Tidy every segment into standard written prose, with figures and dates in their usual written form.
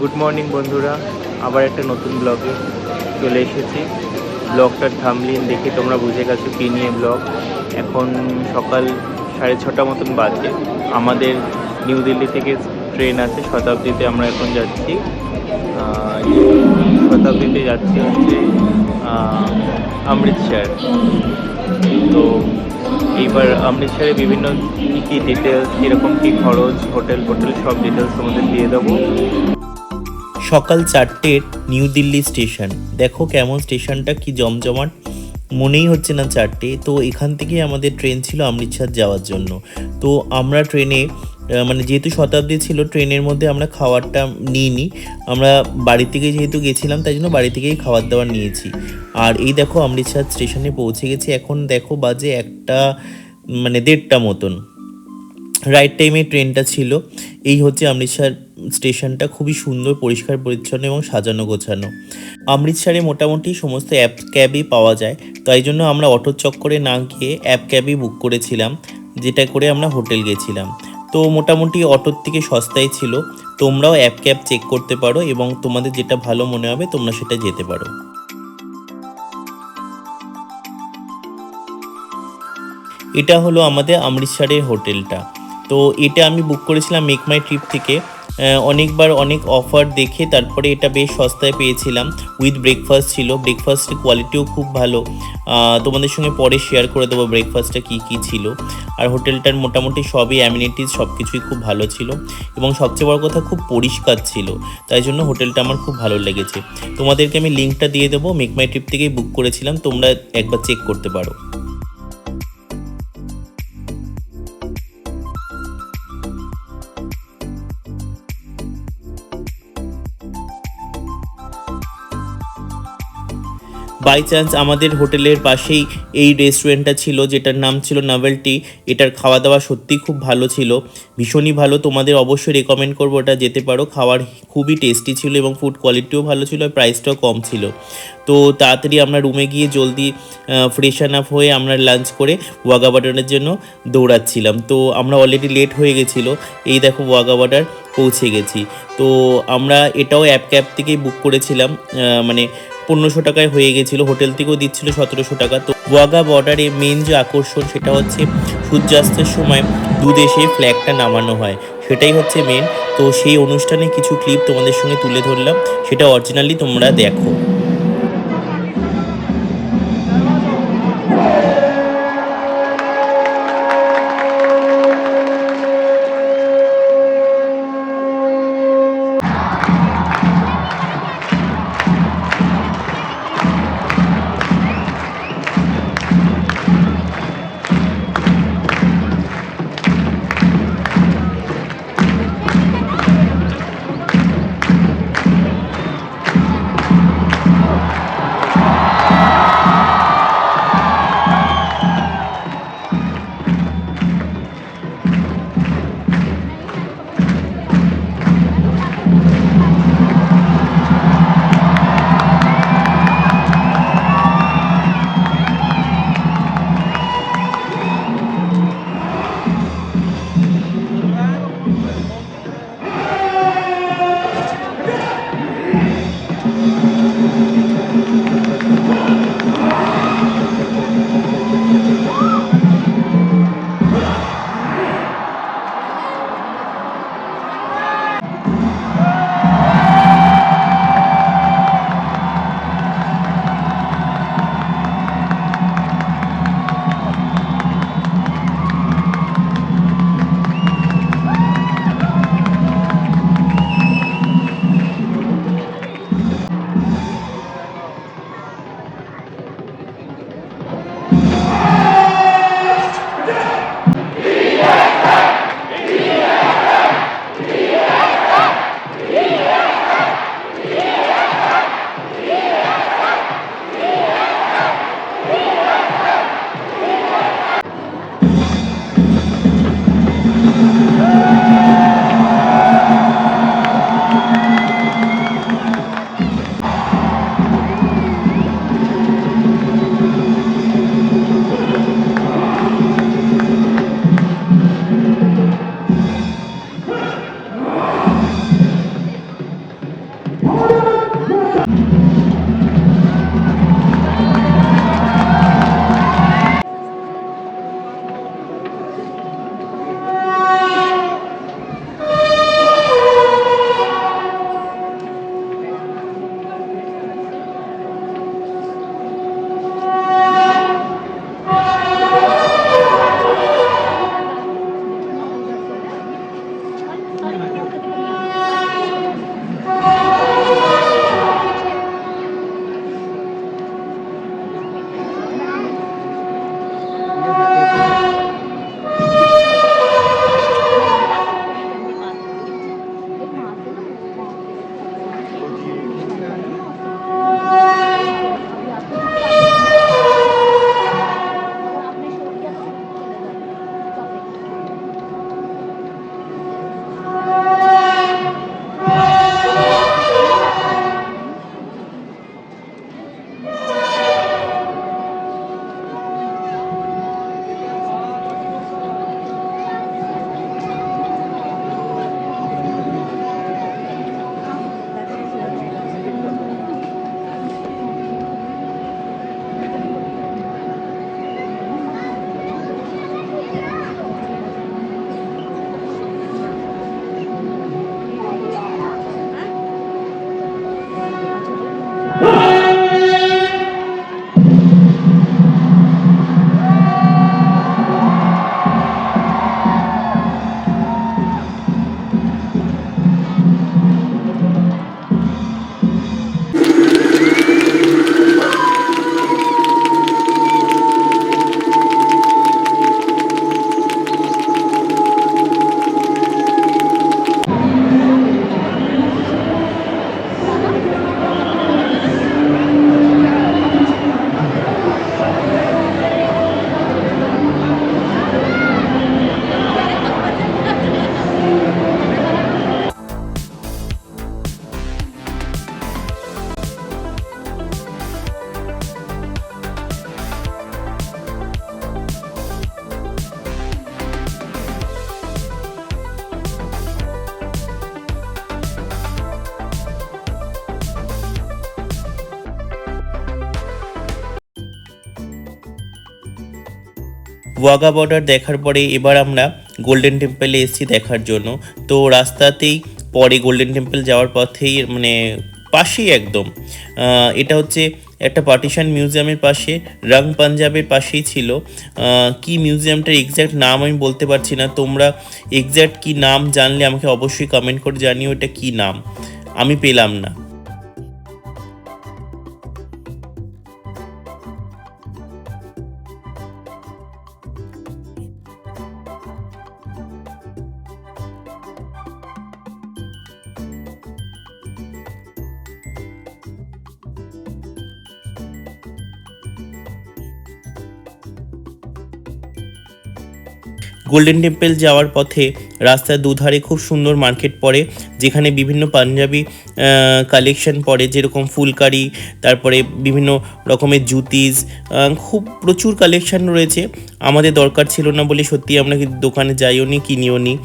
Good morning বন্ধুরা, আবার একটা নতুন ব্লগে চলে এসেছি। ব্লগটার থাম্বনেইল দেখে তোমরা বুঝে গেছো কী নিয়ে ব্লগ। এখন সকাল 6:30 মতন বাজে। আমাদের নিউ দিল্লি থেকে ট্রেন আছে শতাব্দীতে, আমরা এখন যাচ্ছি। শতাব্দীতে যাচ্ছি হচ্ছে অমৃতসর। তো এইবার অমৃতসরে বিভিন্ন কী কী ডিটেলস, কীরকম কী খরচ, হোটেল সব ডিটেলস তোমাদের দিয়ে দেবো। সকাল 4টের নিউ দিল্লি স্টেশন, দেখো কেমন স্টেশনটা কি জমজমাট, মনেই হচ্ছে না 4টে। তো এখান থেকে আমাদের ট্রেন ছিল অমৃতসর যাওয়ার জন্য। তো আমরা ট্রেনে মানে যেহেতু শতাব্দী ছিল, ট্রেনের মধ্যে আমরা খাবারটা নিইনি, আমরা বাড়ি থেকে যেহেতু গেছিলাম তাই জন্য বাড়ি থেকেই খাবার দাবার নিয়েছি। আর এই দেখো অমৃতসর স্টেশনে পৌঁছে গেছি। এখন দেখো বাজে 1:30 মতন, রাইট টাইমে ট্রেনটা ছিল। এই হচ্ছে অমৃতসর স্টেশনটা, খুবই সুন্দর, পরিষ্কার পরিচ্ছন্ন এবং সাজানো গোছানো। অমৃতসরে মোটামুটি সমস্ত অ্যাপ ক্যাবই পাওয়া যায়, তাই জন্য আমরা অটোর চক্করে না গিয়ে অ্যাপ ক্যাবই বুক করেছিলাম, যেটা করে আমরা হোটেল গেছিলাম। তো মোটামুটি অটোর থেকে সস্তাই ছিল। তোমরাও অ্যাপ ক্যাব চেক করতে পারো এবং তোমাদের যেটা ভালো মনে হবে তোমরা সেটা যেতে পারো। এটা হলো আমাদের অমৃতসরের হোটেলটা। তো এটা আমি বুক করেছিলাম মেক মাই ট্রিপ থেকে। অনেকবার অনেক অফার দেখে তারপরে এটা বেশ সস্তায় পেয়েছিলাম। উইথ ব্রেকফাস্ট ছিল, ব্রেকফাস্টের কোয়ালিটিও খুব ভালো। তোমাদের সঙ্গে পরে শেয়ার করে দেবো ব্রেকফাস্টটা কী কী ছিল। আর হোটেলটার মোটামুটি সবই অ্যামিনিটিস সব কিছুই খুব ভালো ছিল এবং সবচেয়ে বড় কথা খুব পরিষ্কার ছিল, তাই জন্য হোটেলটা আমার খুব ভালো লেগেছে। তোমাদেরকে আমি লিঙ্কটা দিয়ে দেবো, মেক মাই ট্রিপ থেকেই বুক করেছিলাম, তোমরা একবার চেক করতে পারো। বাই চান্স আমাদের হোটেলের পাশেই এই রেস্টুরেন্টটা ছিল, যেটার নাম ছিল নভেলটি। এটার খাওয়া দাওয়া সত্যিই খুব ভালো ছিল, ভীষণই ভালো। তোমাদের অবশ্যই রেকমেন্ড করবো ওটা যেতে পারো। খাবার খুবই টেস্টি ছিল এবং ফুড কোয়ালিটিও ভালো ছিল, আর প্রাইসটাও কম ছিল। তো তাড়াতাড়ি আমরা রুমে গিয়ে জলদি ফ্রেশন আপ হয়ে আমরা লাঞ্চ করে ওয়াঘা বর্ডারের জন্য দৌড়াচ্ছিলাম। তো আমরা অলরেডি লেট হয়ে গেছিলো। এই দেখো ওয়াঘা বর্ডার পৌঁছে গেছি। তো আমরা এটাও অ্যাপ ক্যাব থেকেই বুক করেছিলাম, মানে 1500 টাকায় হয়ে গেছিলো। হোটেল থেকেও দিচ্ছিল 1700 টাকা। তো ওয়াঘা বর্ডারে মেন যে আকর্ষণ সেটা হচ্ছে সূর্যাস্তের সময় দুদেশে ফ্ল্যাগটা নামানো হয়, সেটাই হচ্ছে মেন। তো সেই অনুষ্ঠানে কিছু ক্লিপ তোমাদের সঙ্গে তুলে ধরলাম, সেটা অরিজিনালি তোমরা দেখো। ওয়াঘা বর্ডার দেখার পরে এবার আমরা গোল্ডেন টেম্পলে এসেছি দেখার জন্য। তো রাস্তাতেই পরে গোল্ডেন টেম্পল যাওয়ার পথেই মানে পাশেই একদম এটা হচ্ছে একটা পার্টিশন মিউজিয়ামের পাশে, রং পাঞ্জাবের পাশেই ছিল। কি মিউজিয়ামটার এক্স্যাক্ট নাম আমি বলতে পারছি না, তোমরা এক্স্যাক্ট কি নাম জানলে আমাকে অবশ্যই কমেন্ট করে জানিও এটা কি নাম, আমি পেলাম না। গোল্ডেন টেম্পল যাওয়ার পথে রাস্তার দুধারে খুব সুন্দর মার্কেট পড়ে, যেখানে বিভিন্ন পাঞ্জাবি কালেকশন পড়ে, যেরকম ফুলকারি, তারপরে বিভিন্ন রকমের জুতিস, খুব প্রচুর কালেকশন রয়েছে। আমাদের দরকার ছিল না বলে সত্যি আমরা দোকানে যাইও নি, কিনিও নি।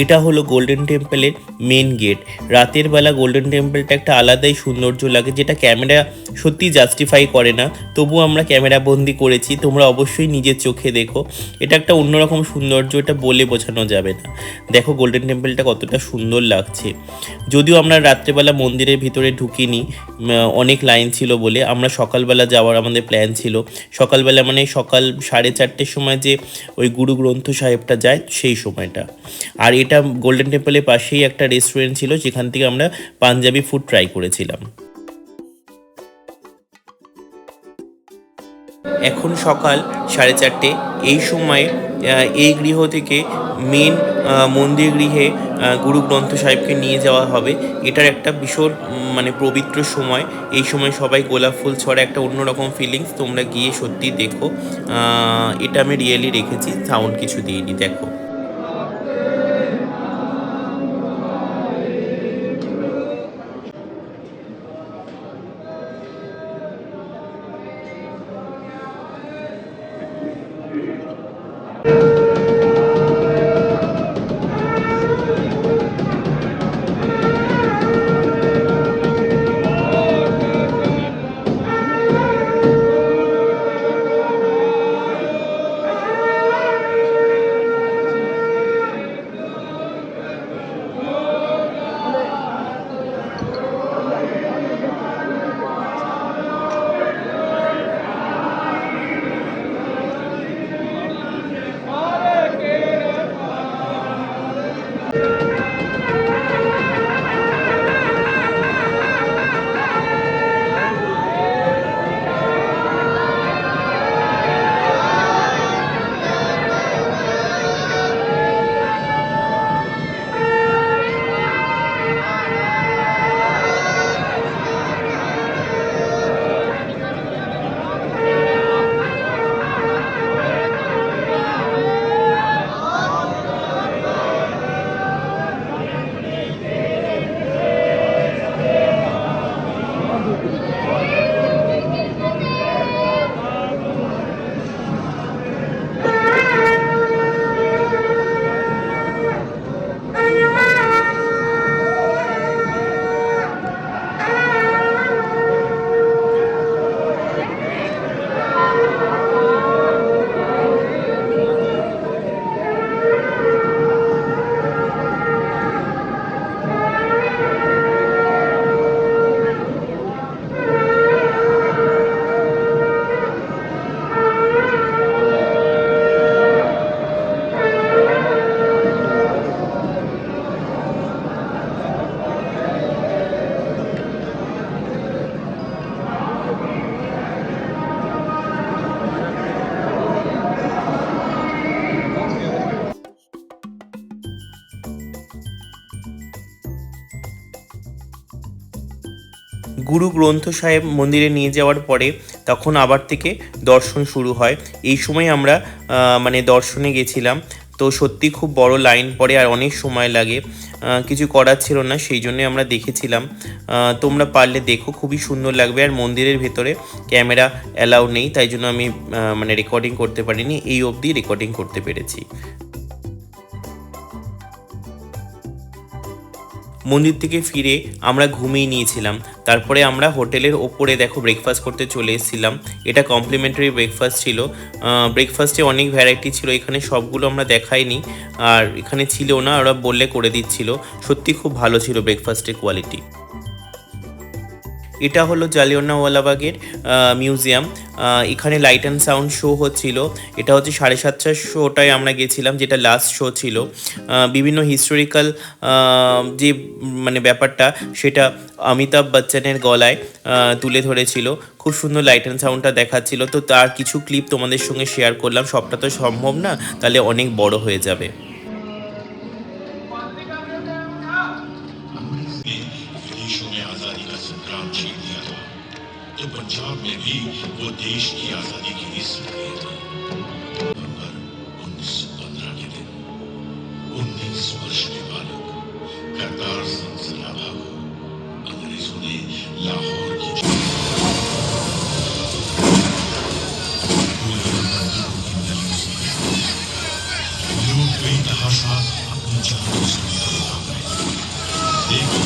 এটা হলো গোল্ডেন টেম্পলের মেন গেট। রাতের বেলা গোল্ডেন টেম্পলটা একটা আলাদাই সৌন্দর্য লাগে, যেটা ক্যামেরা সত্যি জাস্টিফাই করে না, তবু আমরা ক্যামেরা বন্দি করেছি। তোমরা অবশ্যই নিজের চোখে দেখো, এটা একটা অন্যরকম সৌন্দর্য, এটা বলে বোঝানো যাবে না। দেখো গোল্ডেন টেম্পলটা কতটা সুন্দর লাগছে। যদিও আমরা রাত্রেবেলা মন্দিরের ভিতরে ঢুকিনি, অনেক লাইন ছিল বলে। আমরা সকালবেলা যাওয়ার আমাদের প্ল্যান ছিল, সকালবেলা মানে সকাল 4:30-র সময় যে ওই গুরু গ্রন্থ সাহেবটা যায় সেই সময়টা। আর এটা গোল্ডেন টেম্পলের পাশেই একটা রেস্টুরেন্ট ছিল, যেখান থেকে আমরা পাঞ্জাবি ফুড ট্রাই করেছিলাম। এখন সকাল 4:30। এই সময় এই গৃহ থেকে মেন মন্দির গৃহে গুরু গ্রন্থ সাহেবকে নিয়ে যাওয়া হবে। এটার একটা ভীষণ মানে পবিত্র সময়। এই সময় সবাই গোলাপ ফুল ছড়া, একটা অন্যরকম ফিলিংস। তোমরা গিয়ে সত্যি দেখো, এটা আমি রিয়েলি রেখেছি, সাউন্ড কিছু দিইনি। দেখো গুরু গ্রন্থ সাহেব মন্দিরে নিয়ে যাওয়ার পরে তখন আবার থেকে দর্শন শুরু হয়। এই সময় আমরা মানে দর্শনে গেছিলাম, তো সত্যি খুব বড় লাইন পড়ে আর অনেক সময় লাগে, কিছু করার ছিল না, সেই জন্যই আমরা দেখেছিলাম। তোমরা পারলে দেখো, খুবই সুন্দর লাগবে। আর মন্দিরের ভেতরে ক্যামেরা অ্যালাউ নেই, তাই জন্য আমি মানে রেকর্ডিং করতে পারিনি, এই অবধি রেকর্ডিং করতে পেরেছি। মন্দির থেকে ফিরে আমরা ঘুমিয়ে নিয়েছিলাম। তারপরে আমরা হোটেলের ওপরে দেখো ব্রেকফাস্ট করতে চলে এসেছিলাম। এটা কমপ্লিমেন্টারি ব্রেকফাস্ট ছিল। ব্রেকফাস্টে অনেক ভ্যারাইটি ছিল, এখানে সবগুলো আমরা দেখাইনি, আর এখানে ছিল না, ওরা বললে করে দিচ্ছিল। সত্যি খুব ভালো ছিল ব্রেকফাস্টের কোয়ালিটি। এটা হলো জালিয়ানওয়ালাবাগের মিউজিয়াম। এখানে লাইট অ্যান্ড সাউন্ড শো হচ্ছিল। এটা হচ্ছে 7:30টার শোটায় আমরা গেছিলাম, যেটা লাস্ট শো ছিল। বিভিন্ন হিস্টোরিক্যাল যে মানে ব্যাপারটা, সেটা অমিতাভ বচ্চনের গলায় তুলে ধরেছিল। খুব সুন্দর লাইট অ্যান্ড সাউন্ডটা দেখাচ্ছিল। তো তার কিছু ক্লিপ তোমাদের সঙ্গে শেয়ার করলাম। সবটা তো সম্ভব না, তাহলে অনেক বড় হয়ে যাবে। विदेशों में आजादी का संग्राम छेड़ दिया था, तो पंजाब में भी वो देश की आजादी के लिए सक्रिय थे। नवंबर 1915 के दिन 19 वर्ष के बालक करतार सिंह सराभा को अंग्रेजों ने लाहौर की गोलियां बंदूकों की नलियों से लोग कई तहाशा अपनी जानों से निकल भाग रहे थे। देखो,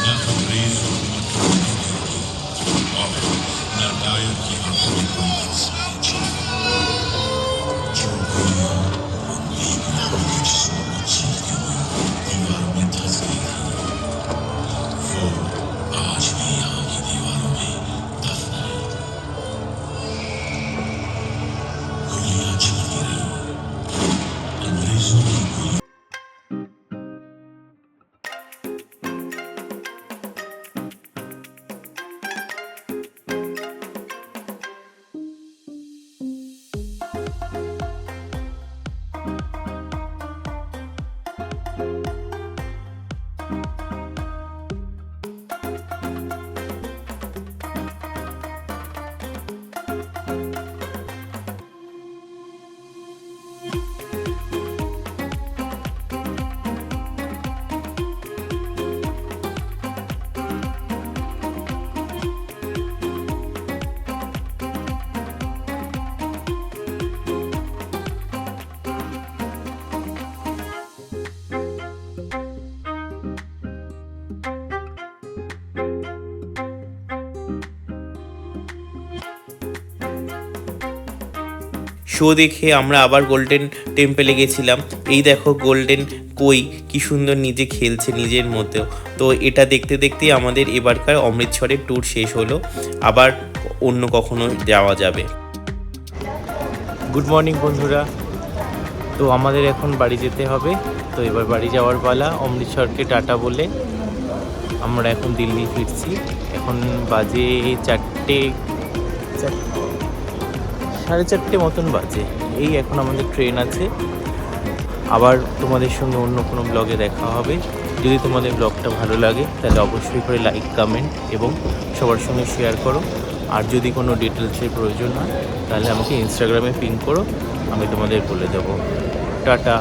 न अंग्रेज हुकूमत की और न डायर की आंखों में कोई इंसान छिपा। जो गोलियां रंगीन नामों के जिस्मों को चीरते हुए दीवारों में धंस गई थी, वो आज भी यहाँ की दीवारों में दफन है। गोलियां चलती रही, अंग्रेजों की गोली শো দেখে আমরা আবার গোল্ডেন টেম্পলে গেছিলাম। এই দেখো গোল্ডেন কই কি সুন্দর নিজে খেলছে নিজের মতো। তো এটা দেখতে দেখতেই আমাদের এবারকার অমৃতসরের ট্যুর শেষ হলো। আবার অন্য কখনো যাওয়া যাবে। গুড মর্নিং বন্ধুরা। তো আমাদের এখন বাড়ি যেতে হবে। তো এবার বাড়ি যাওয়ার পালা। অমৃতসরকে টাটা বলে আমরা এখন দিল্লি ফিরছি। এখন বাজে 4:30 মতন বাজে। এই এখন আমাদের ট্রেন আছে। আবার তোমাদের সঙ্গে অন্য কোনো ব্লগে দেখা হবে। যদি তোমাদের ব্লগটা ভালো লাগে তাহলে অবশ্যই করে লাইক, কমেন্ট এবং সবার সঙ্গে শেয়ার করো। আর যদি কোনো ডিটেলসের প্রয়োজন হয় তাহলে আমাকে ইনস্টাগ্রামে পিং করো, আমি তোমাদের বলে দেবো। টাটা।